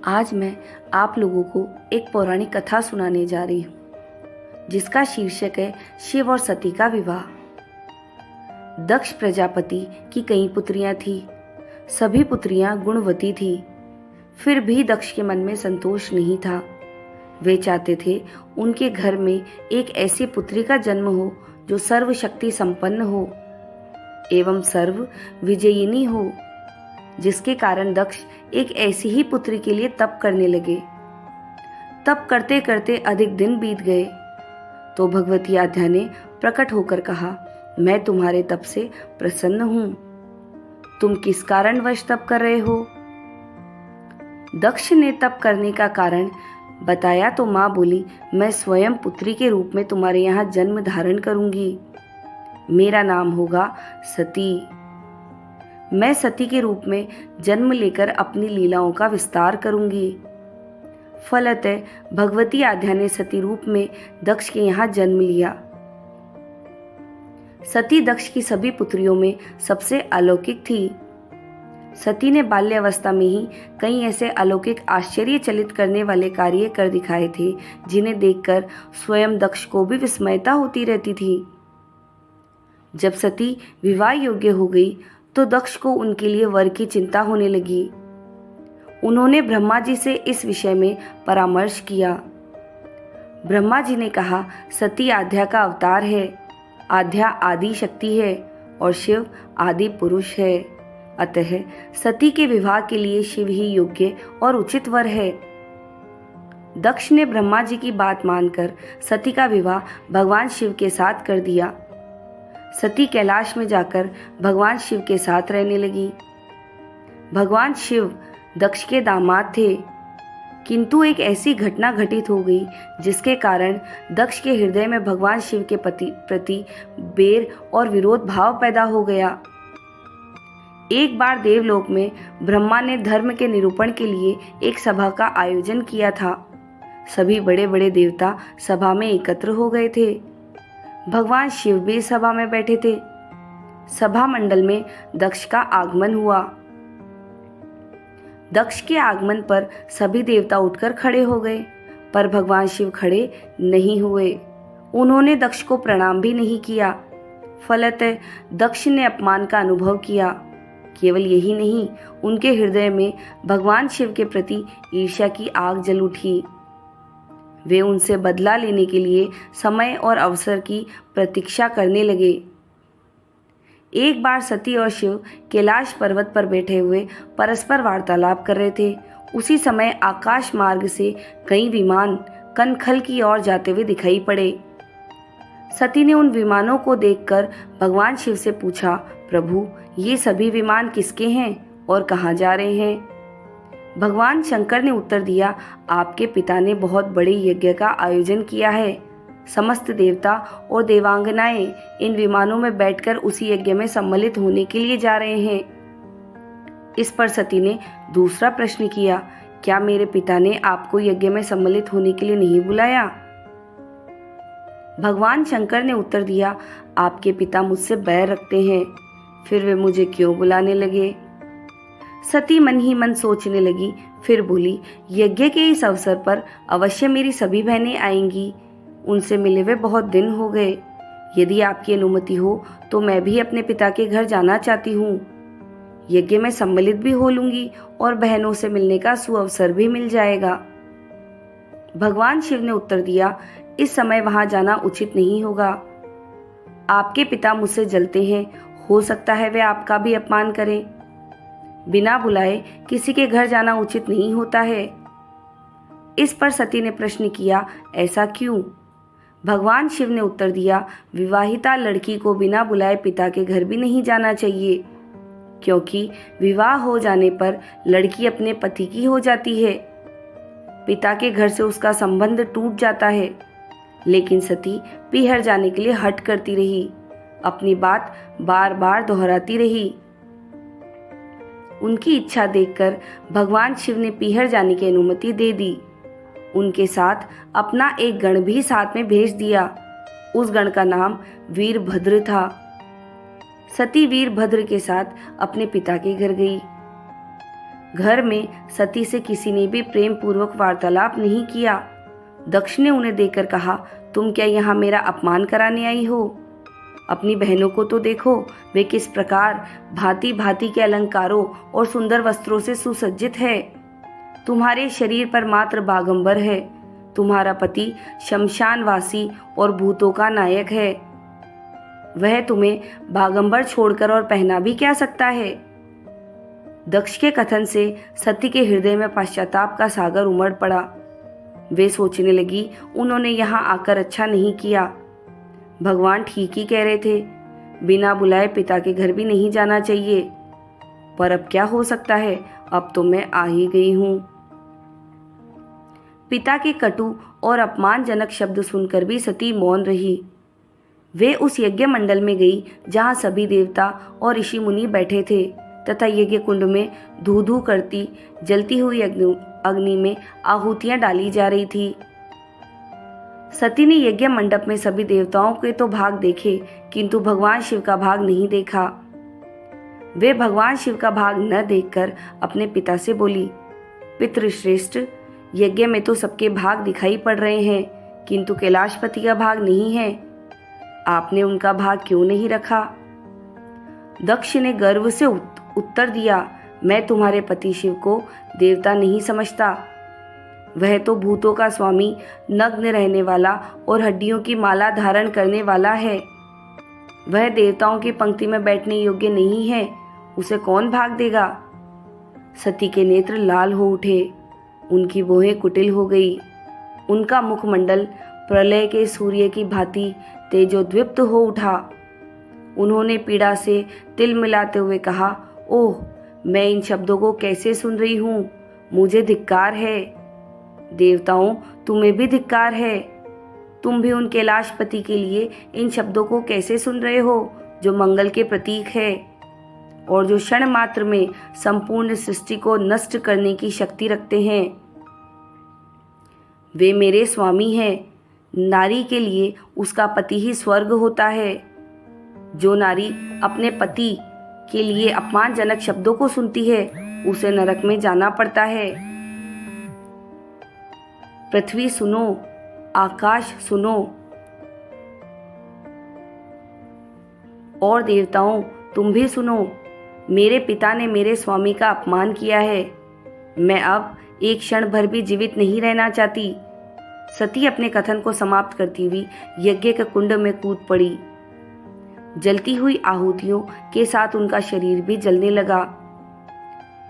आज मैं आप लोगों को एक पौराणिक कथा सुनाने जा रही हूँ जिसका शीर्षक है शिव और सती का विवाह। दक्ष प्रजापति की कई पुत्रियां थी। सभी पुत्रियां गुणवती थी। फिर भी दक्ष के मन में संतोष नहीं था। वे चाहते थे उनके घर में एक ऐसी पुत्री का जन्म हो जो सर्वशक्ति संपन्न हो एवं सर्व विजयिनी हो, जिसके कारण दक्ष एक ऐसी ही पुत्री के लिए तप करने लगे। तप करते करते अधिक दिन बीत गए तो भगवती आद्या ने प्रकट होकर कहा, मैं तुम्हारे तप से प्रसन्न हूं। तुम किस कारणवश तप कर रहे हो? दक्ष ने तप करने का कारण बताया तो मां बोली, मैं स्वयं पुत्री के रूप में तुम्हारे यहाँ जन्म धारण करूंगी। मेरा नाम होगा सती। मैं सती के रूप में जन्म लेकर अपनी लीलाओं का विस्तार करूंगी। फलतः भगवती आद्या ने सती रूप में दक्ष के यहाँ जन्म लिया। सती दक्ष की सभी पुत्रियों में सबसे अलौकिक थी। सती ने बाल्यावस्था में ही कई ऐसे अलौकिक आश्चर्यचलित करने वाले कार्य कर दिखाए थे जिन्हें देखकर स्वयं दक्ष को भी विस्मयता होती रहती थी। जब सती विवाह योग्य हो गई तो दक्ष को उनके लिए वर की चिंता होने लगी। उन्होंने ब्रह्मा जी से इस विषय में परामर्श किया। ब्रह्मा जी ने कहा, सती आद्या का अवतार है। आद्या आदि शक्ति है और शिव आदि पुरुष है। अतः सती के विवाह के लिए शिव ही योग्य और उचित वर है। दक्ष ने ब्रह्मा जी की बात मानकर सती का विवाह भगवान शिव के साथ कर दिया। सती कैलाश में जाकर भगवान शिव के साथ रहने लगी। भगवान शिव दक्ष के दामाद थे, किंतु एक ऐसी घटना घटित हो गई जिसके कारण दक्ष के हृदय में भगवान शिव के प्रति बैर और विरोध भाव पैदा हो गया। एक बार देवलोक में ब्रह्मा ने धर्म के निरूपण के लिए एक सभा का आयोजन किया था। सभी बड़े बड़े देवता सभा में एकत्र हो गए थे। भगवान शिव भी सभा में बैठे थे। सभा मंडल में दक्ष का आगमन हुआ। दक्ष के आगमन पर सभी देवता उठकर खड़े हो गए, पर भगवान शिव खड़े नहीं हुए। उन्होंने दक्ष को प्रणाम भी नहीं किया। फलतः दक्ष ने अपमान का अनुभव किया। केवल यही नहीं, उनके हृदय में भगवान शिव के प्रति ईर्ष्या की आग जल उठी। वे उनसे बदला लेने के लिए समय और अवसर की प्रतीक्षा करने लगे। एक बार सती और शिव कैलाश पर्वत पर बैठे हुए परस्पर वार्तालाप कर रहे थे। उसी समय आकाश मार्ग से कई विमान कनखल की ओर जाते हुए दिखाई पड़े। सती ने उन विमानों को देखकर भगवान शिव से पूछा, प्रभु, ये सभी विमान किसके हैं और कहाँ जा रहे हैं? भगवान शंकर ने उत्तर दिया, आपके पिता ने बहुत बड़े यज्ञ का आयोजन किया है। समस्त देवता और देवांगनाएं इन विमानों में बैठकर उसी यज्ञ में सम्मिलित होने के लिए जा रहे हैं। इस पर सती ने दूसरा प्रश्न किया, क्या मेरे पिता ने आपको यज्ञ में सम्मिलित होने के लिए नहीं बुलाया? भगवान शंकर ने उत्तर दिया, आपके पिता मुझसे बैर रखते हैं, फिर वे मुझे क्यों बुलाने लगे? सती मन ही मन सोचने लगी, फिर बोली, यज्ञ के इस अवसर पर अवश्य मेरी सभी बहनें आएंगी। उनसे मिले हुए बहुत दिन हो गए। यदि आपकी अनुमति हो तो मैं भी अपने पिता के घर जाना चाहती हूँ। यज्ञ में सम्मिलित भी हो लूंगी और बहनों से मिलने का सुअवसर भी मिल जाएगा। भगवान शिव ने उत्तर दिया, इस समय वहां जाना उचित नहीं होगा। आपके पिता मुझसे जलते हैं, हो सकता है वे आपका भी अपमान करें। बिना बुलाए किसी के घर जाना उचित नहीं होता है। इस पर सती ने प्रश्न किया, ऐसा क्यों? भगवान शिव ने उत्तर दिया, विवाहिता लड़की को बिना बुलाए पिता के घर भी नहीं जाना चाहिए, क्योंकि विवाह हो जाने पर लड़की अपने पति की हो जाती है। पिता के घर से उसका संबंध टूट जाता है। लेकिन सती पीहर जाने के लिए हट करती रही, अपनी बात बार बार दोहराती रही। उनकी इच्छा देखकर भगवान शिव ने पीहर जाने की अनुमति दे दी। उनके साथ अपना एक गण भी साथ में भेज दिया। उस गण का नाम वीरभद्र था। सती वीरभद्र के साथ अपने पिता के घर गई। घर में सती से किसी ने भी प्रेम पूर्वक वार्तालाप नहीं किया। दक्ष ने उन्हें देखकर कहा, तुम क्या यहाँ मेरा अपमान कराने आई हो? अपनी बहनों को तो देखो, वे किस प्रकार भांति भांति के अलंकारों और सुंदर वस्त्रों से सुसज्जित है। तुम्हारे शरीर पर मात्र बागंबर है। तुम्हारा पति शमशानवासी और भूतों का नायक है। वह तुम्हें बागंबर छोड़कर और पहना भी क्या सकता है? दक्ष के कथन से सती के हृदय में पश्चाताप का सागर उमड़ पड़ा। वे सोचने लगी, उन्होंने यहाँ आकर अच्छा नहीं किया। भगवान ठीक ही कह रहे थे, बिना बुलाए पिता के घर भी नहीं जाना चाहिए। पर अब क्या हो सकता है, अब तो मैं आ ही गई हूँ। पिता के कटु और अपमानजनक शब्द सुनकर भी सती मौन रही। वे उस यज्ञ मंडल में गई जहाँ सभी देवता और ऋषि मुनि बैठे थे तथा यज्ञ कुंड में धू धू करती जलती हुई अग्नि में आहुतियां डाली जा रही थी। सती ने यज्ञ मंडप में सभी देवताओं के तो भाग देखे, किंतु भगवान शिव का भाग नहीं देखा। वे भगवान शिव का भाग न देखकर अपने पिता से बोली, पितृश्रेष्ठ, यज्ञ में तो सबके भाग दिखाई पड़ रहे हैं, किंतु कैलाशपति का भाग नहीं है। आपने उनका भाग क्यों नहीं रखा? दक्ष ने गर्व से उत्तर दिया, मैं तुम्हारे पति शिव को देवता नहीं समझता। वह तो भूतों का स्वामी, नग्न रहने वाला और हड्डियों की माला धारण करने वाला है। वह देवताओं की पंक्ति में बैठने योग्य नहीं है, उसे कौन भाग देगा? सती के नेत्र लाल हो उठे, उनकी भौहें कुटिल हो गई। उनका मुखमंडल प्रलय के सूर्य की भांति तेजोद्दीप्त हो उठा। उन्होंने पीड़ा से तिल मिलाते हुए कहा, ओह, मैं इन शब्दों को कैसे सुन रही हूँ, मुझे धिक्कार है। देवताओं, तुम्हें भी धिक्कार है। तुम भी उन कैलाशपति के लिए इन शब्दों को कैसे सुन रहे हो, जो मंगल के प्रतीक है और जो क्षण मात्र में संपूर्ण सृष्टि को नष्ट करने की शक्ति रखते हैं। वे मेरे स्वामी हैं। नारी के लिए उसका पति ही स्वर्ग होता है। जो नारी अपने पति के लिए अपमानजनक शब्दों को सुनती है, उसे नरक में जाना पड़ता है। पृथ्वी सुनो, आकाश सुनो, और देवताओं तुम भी सुनो। मेरे पिता ने मेरे स्वामी का अपमान किया है। मैं अब एक क्षण भर भी जीवित नहीं रहना चाहती। सती अपने कथन को समाप्त करती हुई यज्ञ के कुंड में कूद पड़ी। जलती हुई आहुतियों के साथ उनका शरीर भी जलने लगा।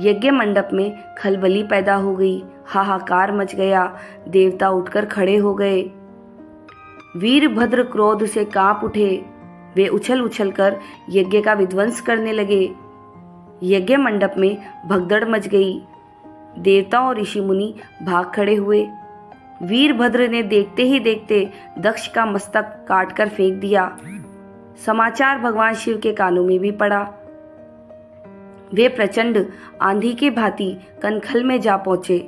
यज्ञ मंडप में खलबली पैदा हो गई, हाहाकार मच गया। देवता उठकर खड़े हो गए। वीरभद्र क्रोध से कांप उठे। वे उछल उछल कर यज्ञ का विध्वंस करने लगे। यज्ञ मंडप में भगदड़ मच गई। देवता और ऋषि मुनि भाग खड़े हुए। वीरभद्र ने देखते ही देखते दक्ष का मस्तक काटकर फेंक दिया। समाचार भगवान शिव के कानों में भी पड़ा। वे प्रचंड आंधी के भांति कनखल में जा पहुंचे।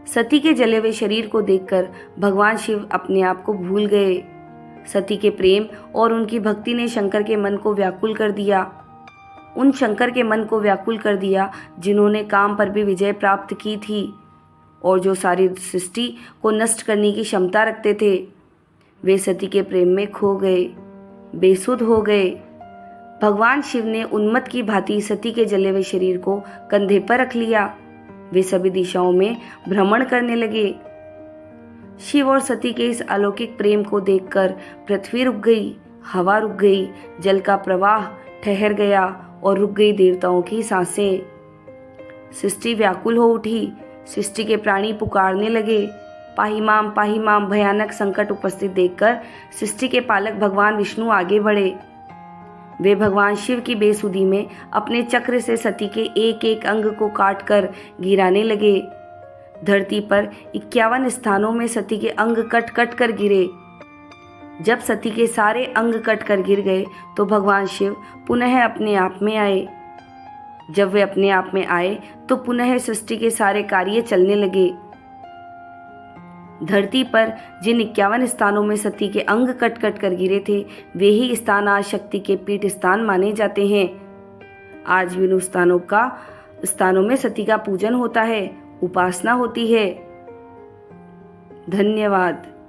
सती के जले हुए शरीर को देखकर भगवान शिव अपने आप को भूल गए। सती के प्रेम और उनकी भक्ति ने शंकर के मन को व्याकुल कर दिया। उन शंकर के मन को व्याकुल कर दिया जिन्होंने काम पर भी विजय प्राप्त की थी और जो सारी सृष्टि को नष्ट करने की क्षमता रखते थे। वे सती के प्रेम में खो गए, बेसुध हो गए। भगवान शिव ने उन्मत्त की भांति सती के जले हुए शरीर को कंधे पर रख लिया। वे सभी दिशाओं में भ्रमण करने लगे। शिव और सती के इस अलौकिक प्रेम को देखकर पृथ्वी रुक गई, हवा रुक गई, जल का प्रवाह ठहर गया और रुक गई देवताओं की सांसें। सृष्टि व्याकुल हो उठी। सृष्टि के प्राणी पुकारने लगे, पाही माम भयानक संकट उपस्थित देखकर सृष्टि के पालक भगवान विष्णु आगे बढ़े। वे भगवान शिव की बेसुधी में अपने चक्र से सती के एक एक अंग को काटकर गिराने लगे। धरती पर 51 स्थानों में सती के अंग कट कट कर गिरे। जब सती के सारे अंग कट कर गिर गए तो भगवान शिव पुनः अपने आप में आए। जब वे अपने आप में आए तो पुनः सृष्टि के सारे कार्य चलने लगे। धरती पर जिन 51 स्थानों में सती के अंग कट कट कर गिरे थे, वे ही स्थान आज शक्ति के पीठ स्थान माने जाते हैं। आज भी उन स्थानों का स्थानों में सती का पूजन होता है, उपासना होती है। धन्यवाद।